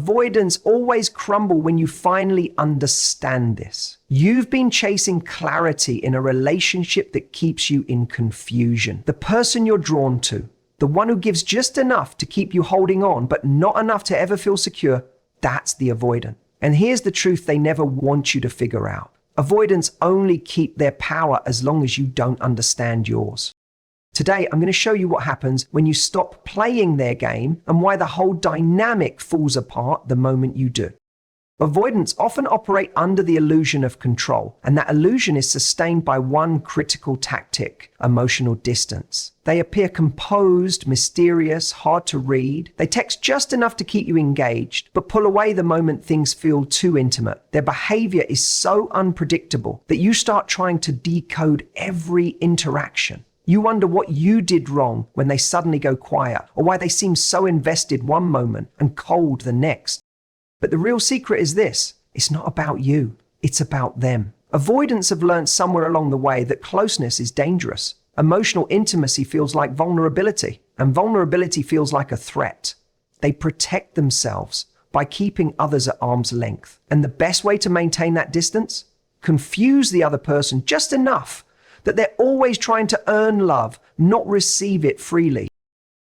Avoidants always crumble when you finally understand this. You've been chasing clarity in a relationship that keeps you in confusion. The person you're drawn to, the one who gives just enough to keep you holding on, but not enough to ever feel secure, that's the avoidant. And here's the truth they never want you to figure out. Avoidants only keep their power as long as you don't understand yours. Today, I'm going to show you what happens when you stop playing their game and why the whole dynamic falls apart the moment you do. Avoidants often operate under the illusion of control, and that illusion is sustained by one critical tactic: emotional distance. They appear composed, mysterious, hard to read. They text just enough to keep you engaged, but pull away the moment things feel too intimate. Their behavior is so unpredictable that you start trying to decode every interaction. You wonder what you did wrong when they suddenly go quiet, or why they seem so invested one moment and cold the next. But the real secret is this: it's not about you, it's about them. Avoidants have learned somewhere along the way that closeness is dangerous. Emotional intimacy feels like vulnerability, and vulnerability feels like a threat. They protect themselves by keeping others at arm's length. And the best way to maintain that distance? Confuse the other person just enough that they're always trying to earn love, not receive it freely.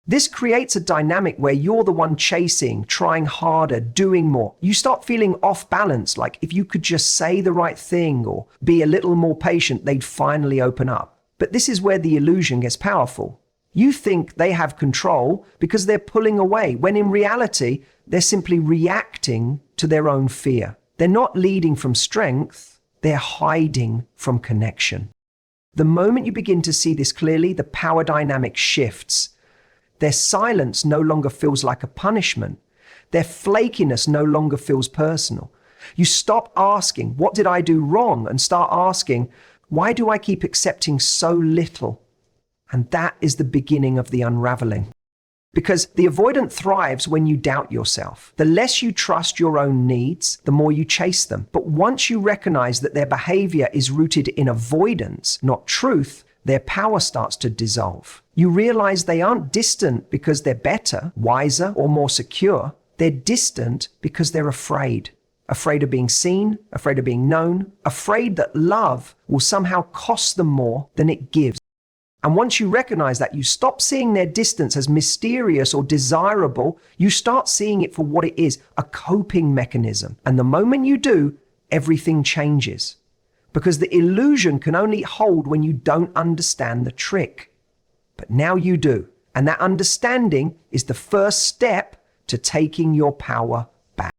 This creates a dynamic where you're the one chasing, trying harder, doing more. You start feeling off balance, like if you could just say the right thing or be a little more patient, they'd finally open up. But this is where the illusion gets powerful. You think they have control because they're pulling away, when in reality, they're simply reacting to their own fear. They're not leading from strength, they're hiding from connection. The moment you begin to see this clearly, the power dynamic shifts. Their silence no longer feels like a punishment. Their flakiness no longer feels personal. You stop asking, "What did I do wrong?" and start asking, "Why do I keep accepting so little?" And that is the beginning of the unraveling. Because the avoidant thrives when you doubt yourself. The less you trust your own needs, the more you chase them. But once you recognize that their behavior is rooted in avoidance, not truth, their power starts to dissolve. You realize they aren't distant because they're better, wiser, or more secure. They're distant because they're afraid. Afraid of being seen, afraid of being known, afraid that love will somehow cost them more than it gives. And once you recognize that, you stop seeing their distance as mysterious or desirable. You start seeing it for what it is, a coping mechanism. And the moment you do, everything changes. Because the illusion can only hold when you don't understand the trick. But now you do. And that understanding is the first step to taking your power back.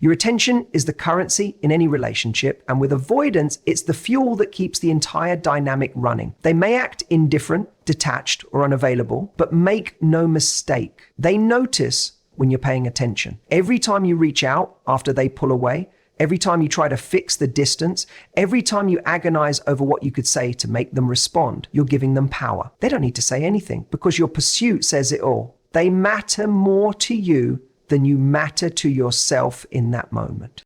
Your attention is the currency in any relationship, and with avoidance, it's the fuel that keeps the entire dynamic running. They may act indifferent, detached, or unavailable, but make no mistake. They notice when you're paying attention. Every time you reach out after they pull away, every time you try to fix the distance, every time you agonize over what you could say to make them respond, you're giving them power. They don't need to say anything because your pursuit says it all. They matter more to you than you matter to yourself in that moment.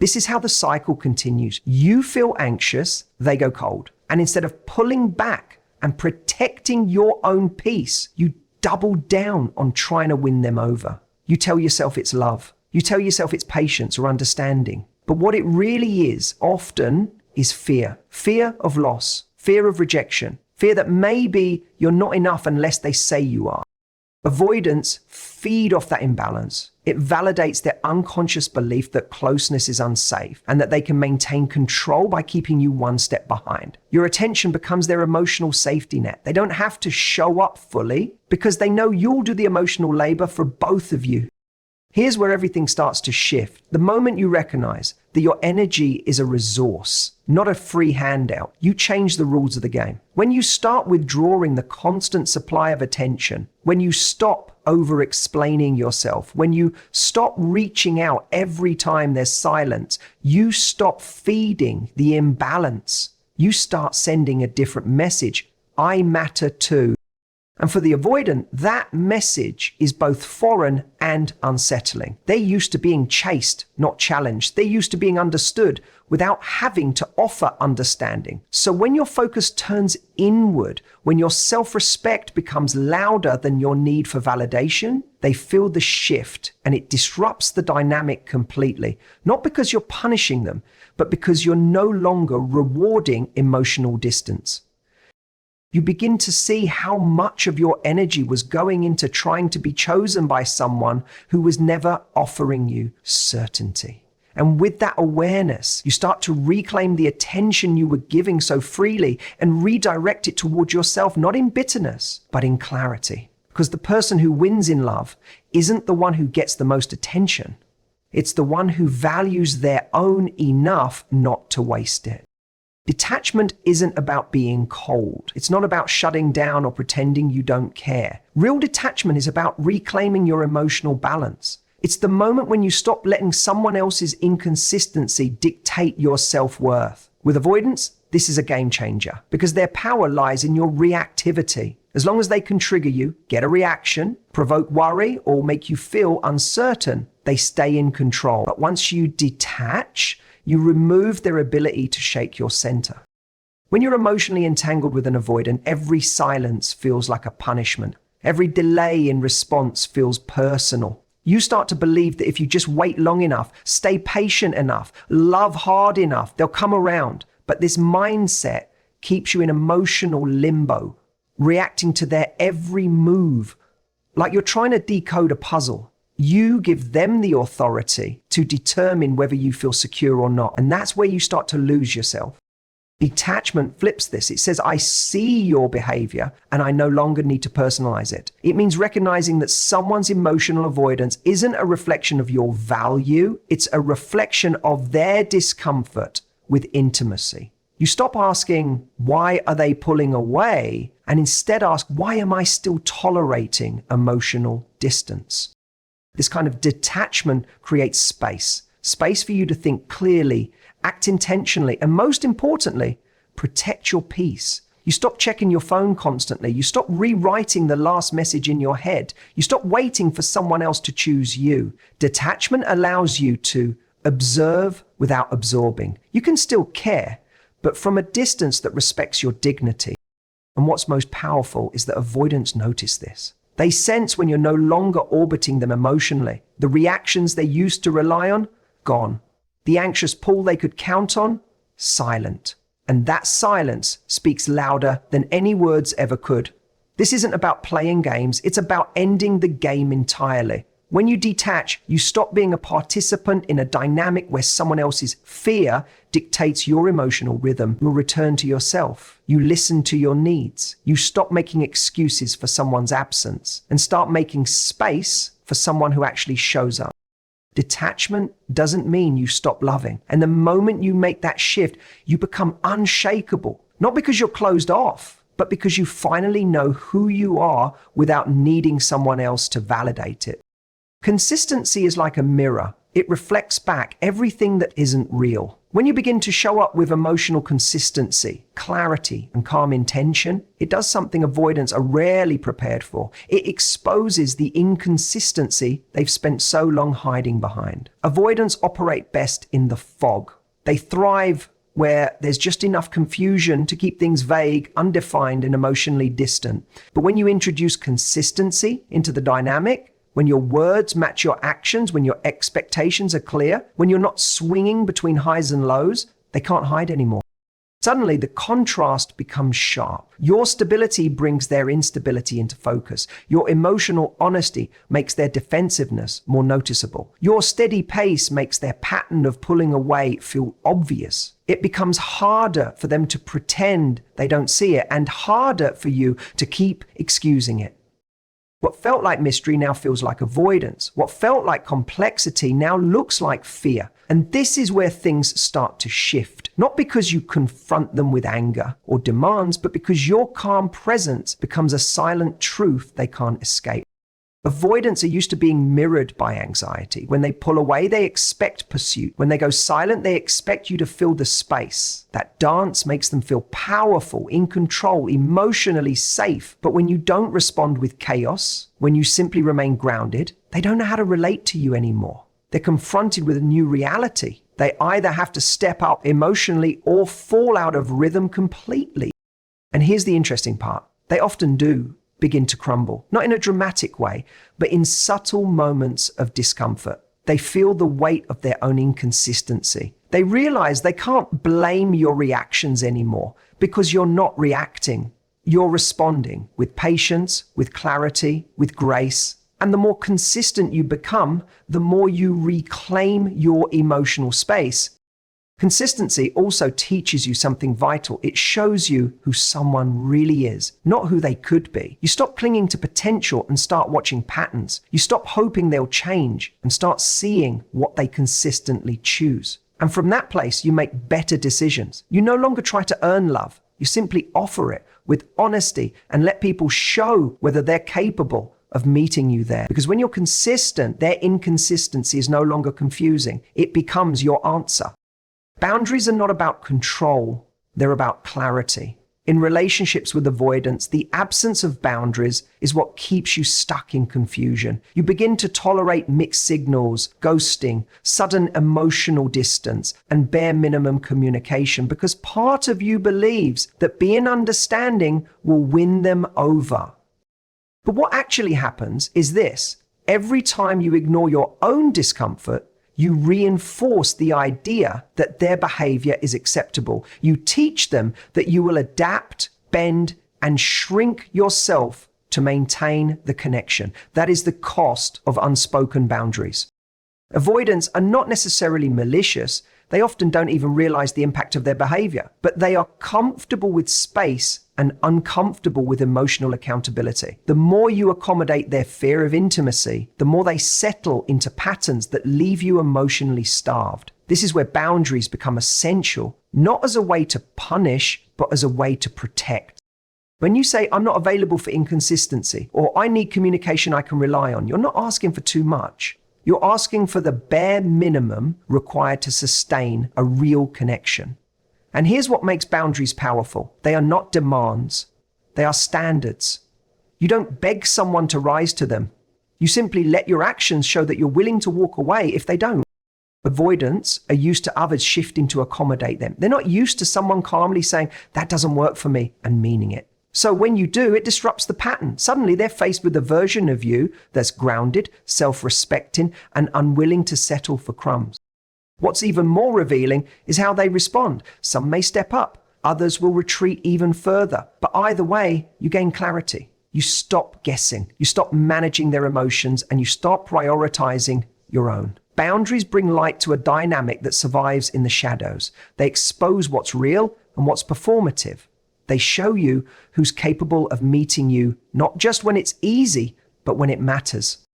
This is how the cycle continues. You feel anxious, they go cold. And instead of pulling back and protecting your own peace, you double down on trying to win them over. You tell yourself it's love. You tell yourself it's patience or understanding. But what it really is often is fear. Fear of loss, fear of rejection, fear that maybe you're not enough unless they say you are. Avoidants feed off that imbalance. It validates their unconscious belief that closeness is unsafe and that they can maintain control by keeping you one step behind. Your attention becomes their emotional safety net. They don't have to show up fully because they know you'll do the emotional labor for both of you. Here's where everything starts to shift. The moment you recognize that your energy is a resource, not a free handout, you change the rules of the game. When you start withdrawing the constant supply of attention, when you stop over-explaining yourself, when you stop reaching out every time there's silence, you stop feeding the imbalance. You start sending a different message. I matter too. And for the avoidant, that message is both foreign and unsettling. They're used to being chased, not challenged. They're used to being understood without having to offer understanding. So when your focus turns inward, when your self-respect becomes louder than your need for validation, they feel the shift and it disrupts the dynamic completely. Not because you're punishing them, but because you're no longer rewarding emotional distance. You begin to see how much of your energy was going into trying to be chosen by someone who was never offering you certainty. And with that awareness, you start to reclaim the attention you were giving so freely and redirect it towards yourself, not in bitterness, but in clarity. Because the person who wins in love isn't the one who gets the most attention. It's the one who values their own enough not to waste it. Detachment isn't about being cold. It's not about shutting down or pretending you don't care. Real detachment is about reclaiming your emotional balance. It's the moment when you stop letting someone else's inconsistency dictate your self-worth. With avoidance, this is a game changer because their power lies in your reactivity. As long as they can trigger you, get a reaction, provoke worry, or make you feel uncertain, they stay in control. But once you detach, you remove their ability to shake your center. When you're emotionally entangled with an avoidant, every silence feels like a punishment. Every delay in response feels personal. You start to believe that if you just wait long enough, stay patient enough, love hard enough, they'll come around. But this mindset keeps you in emotional limbo, reacting to their every move, like you're trying to decode a puzzle. You give them the authority to determine whether you feel secure or not. And that's where you start to lose yourself. Detachment flips this. It says, I see your behavior and I no longer need to personalize it. It means recognizing that someone's emotional avoidance isn't a reflection of your value. It's a reflection of their discomfort with intimacy. You stop asking, why are they pulling away? And instead ask, why am I still tolerating emotional distance? This kind of detachment creates space for you to think clearly, act intentionally, and most importantly, protect your peace. You stop checking your phone constantly. You stop rewriting the last message in your head. You stop waiting for someone else to choose you. Detachment allows you to observe without absorbing. You can still care, but from a distance that respects your dignity. And what's most powerful is that avoidants notice this. They sense when you're no longer orbiting them emotionally. The reactions they used to rely on, gone. The anxious pull they could count on, silent. And that silence speaks louder than any words ever could. This isn't about playing games, it's about ending the game entirely. When you detach, you stop being a participant in a dynamic where someone else's fear dictates your emotional rhythm. You'll return to yourself. You listen to your needs. You stop making excuses for someone's absence and start making space for someone who actually shows up. Detachment doesn't mean you stop loving. And the moment you make that shift, you become unshakable. Not because you're closed off, but because you finally know who you are without needing someone else to validate it. Consistency is like a mirror. It reflects back everything that isn't real. When you begin to show up with emotional consistency, clarity, and calm intention, it does something avoidants are rarely prepared for. It exposes the inconsistency they've spent so long hiding behind. Avoidants operate best in the fog. They thrive where there's just enough confusion to keep things vague, undefined, and emotionally distant. But when you introduce consistency into the dynamic, when your words match your actions, when your expectations are clear, when you're not swinging between highs and lows, they can't hide anymore. Suddenly, the contrast becomes sharp. Your stability brings their instability into focus. Your emotional honesty makes their defensiveness more noticeable. Your steady pace makes their pattern of pulling away feel obvious. It becomes harder for them to pretend they don't see it and harder for you to keep excusing it. What felt like mystery now feels like avoidance. What felt like complexity now looks like fear. And this is where things start to shift. Not because you confront them with anger or demands, but because your calm presence becomes a silent truth they can't escape. Avoidants are used to being mirrored by anxiety. When they pull away, they expect pursuit. When they go silent, they expect you to fill the space. That dance makes them feel powerful, in control, emotionally safe. But when you don't respond with chaos, when you simply remain grounded, they don't know how to relate to you anymore. They're confronted with a new reality. They either have to step up emotionally or fall out of rhythm completely. And here's the interesting part. They often do begin to crumble, not in a dramatic way, but in subtle moments of discomfort. They feel the weight of their own inconsistency. They realize they can't blame your reactions anymore because you're not reacting. You're responding with patience, with clarity, with grace. And the more consistent you become, the more you reclaim your emotional space. Consistency also teaches you something vital. It shows you who someone really is, not who they could be. You stop clinging to potential and start watching patterns. You stop hoping they'll change and start seeing what they consistently choose. And from that place, you make better decisions. You no longer try to earn love. You simply offer it with honesty and let people show whether they're capable of meeting you there. Because when you're consistent, their inconsistency is no longer confusing. It becomes your answer. Boundaries are not about control, they're about clarity. In relationships with avoidance, the absence of boundaries is what keeps you stuck in confusion. You begin to tolerate mixed signals, ghosting, sudden emotional distance, and bare minimum communication because part of you believes that being understanding will win them over. But what actually happens is this: every time you ignore your own discomfort, you reinforce the idea that their behavior is acceptable. You teach them that you will adapt, bend, and shrink yourself to maintain the connection. That is the cost of unspoken boundaries. Avoidants are not necessarily malicious. They often don't even realize the impact of their behavior, but they are comfortable with space and uncomfortable with emotional accountability. The more you accommodate their fear of intimacy, the more they settle into patterns that leave you emotionally starved. This is where boundaries become essential, not as a way to punish, but as a way to protect. When you say, "I'm not available for inconsistency," or "I need communication I can rely on," you're not asking for too much. You're asking for the bare minimum required to sustain a real connection. And here's what makes boundaries powerful. They are not demands. They are standards. You don't beg someone to rise to them. You simply let your actions show that you're willing to walk away if they don't. Avoidants are used to others shifting to accommodate them. They're not used to someone calmly saying, "That doesn't work for me," and meaning it. So when you do, it disrupts the pattern. Suddenly they're faced with a version of you that's grounded, self-respecting, and unwilling to settle for crumbs. What's even more revealing is how they respond. Some may step up, others will retreat even further. But either way, you gain clarity. You stop guessing, you stop managing their emotions, and you start prioritizing your own. Boundaries bring light to a dynamic that survives in the shadows. They expose what's real and what's performative. They show you who's capable of meeting you, not just when it's easy, but when it matters.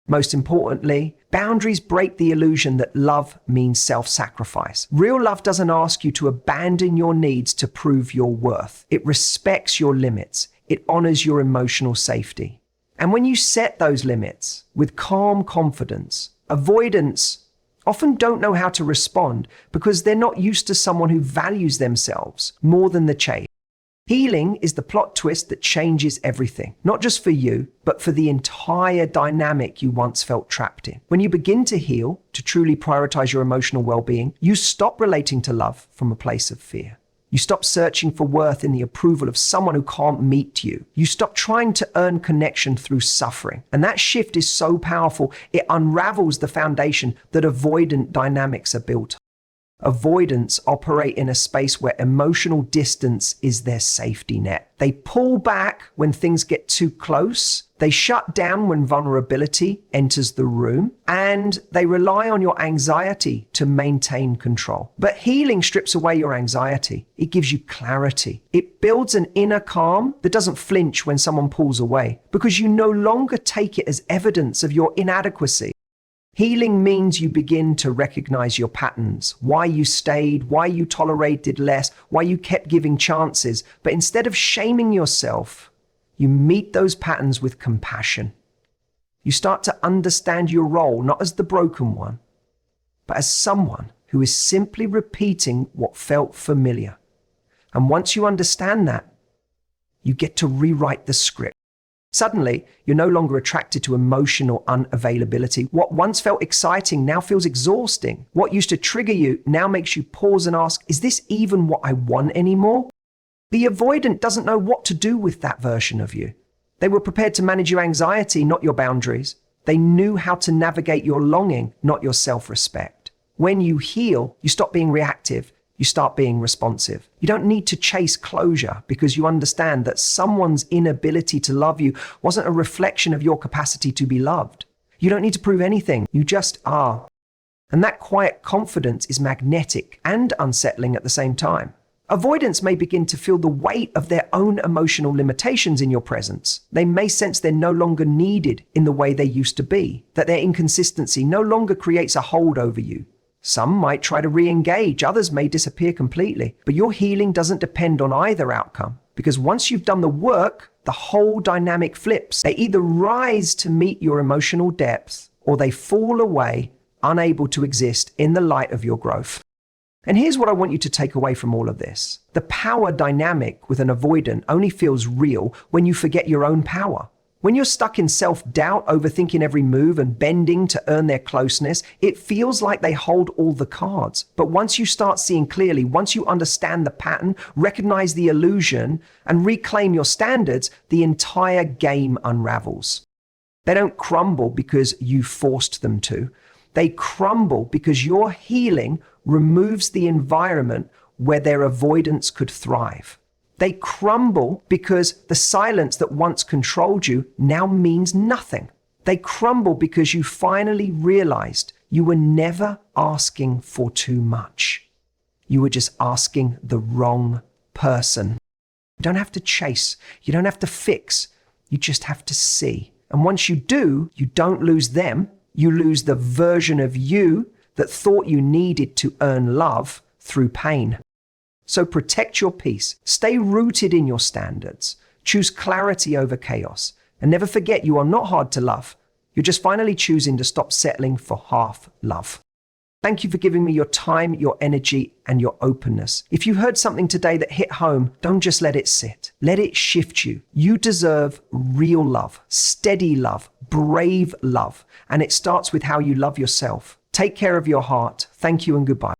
Most importantly, boundaries break the illusion that love means self-sacrifice. Real love doesn't ask you to abandon your needs to prove your worth. It respects your limits. It honors your emotional safety. And when you set those limits with calm confidence, avoidants often don't know how to respond because they're not used to someone who values themselves more than the chase. Healing is the plot twist that changes everything, not just for you, but for the entire dynamic you once felt trapped in. When you begin to heal, to truly prioritize your emotional well-being, you stop relating to love from a place of fear. You stop searching for worth in the approval of someone who can't meet you. You stop trying to earn connection through suffering. And that shift is so powerful, it unravels the foundation that avoidant dynamics are built on. Avoidants operate in a space where emotional distance is their safety net. They pull back when things get too close. They shut down when vulnerability enters the room, and they rely on your anxiety to maintain control. But healing strips away your anxiety. It gives you clarity. It builds an inner calm that doesn't flinch when someone pulls away, because you no longer take it as evidence of your inadequacy. Healing means you begin to recognize your patterns, why you stayed, why you tolerated less, why you kept giving chances. But instead of shaming yourself, you meet those patterns with compassion. You start to understand your role not as the broken one, but as someone who is simply repeating what felt familiar. And once you understand that, you get to rewrite the script. Suddenly, you're no longer attracted to emotional unavailability. What once felt exciting now feels exhausting. What used to trigger you now makes you pause and ask, is this even what I want anymore? The avoidant doesn't know what to do with that version of you. They were prepared to manage your anxiety, not your boundaries. They knew how to navigate your longing, not your self-respect. When you heal, you stop being reactive. You start being responsive. You don't need to chase closure because you understand that someone's inability to love you wasn't a reflection of your capacity to be loved. You don't need to prove anything. You just are. And that quiet confidence is magnetic and unsettling at the same time. Avoidants may begin to feel the weight of their own emotional limitations in your presence. They may sense they're no longer needed in the way they used to be, that their inconsistency no longer creates a hold over you. Some might try to re-engage, others may disappear completely. But your healing doesn't depend on either outcome, because once you've done the work, the whole dynamic flips. They either rise to meet your emotional depth, or they fall away, unable to exist in the light of your growth. And here's what I want you to take away from all of this. The power dynamic with an avoidant only feels real when you forget your own power. When you're stuck in self-doubt, overthinking every move and bending to earn their closeness, it feels like they hold all the cards. But once you start seeing clearly, once you understand the pattern, recognize the illusion, and reclaim your standards, the entire game unravels. They don't crumble because you forced them to. They crumble because your healing removes the environment where their avoidance could thrive. They crumble because the silence that once controlled you now means nothing. They crumble because you finally realized you were never asking for too much. You were just asking the wrong person. You don't have to chase. You don't have to fix. You just have to see. And once you do, you don't lose them. You lose the version of you that thought you needed to earn love through pain. So protect your peace, stay rooted in your standards, choose clarity over chaos, and never forget you are not hard to love. You're just finally choosing to stop settling for half love. Thank you for giving me your time, your energy, and your openness. If you heard something today that hit home, don't just let it sit. Let it shift you. You deserve real love, steady love, brave love, and it starts with how you love yourself. Take care of your heart. Thank you and goodbye.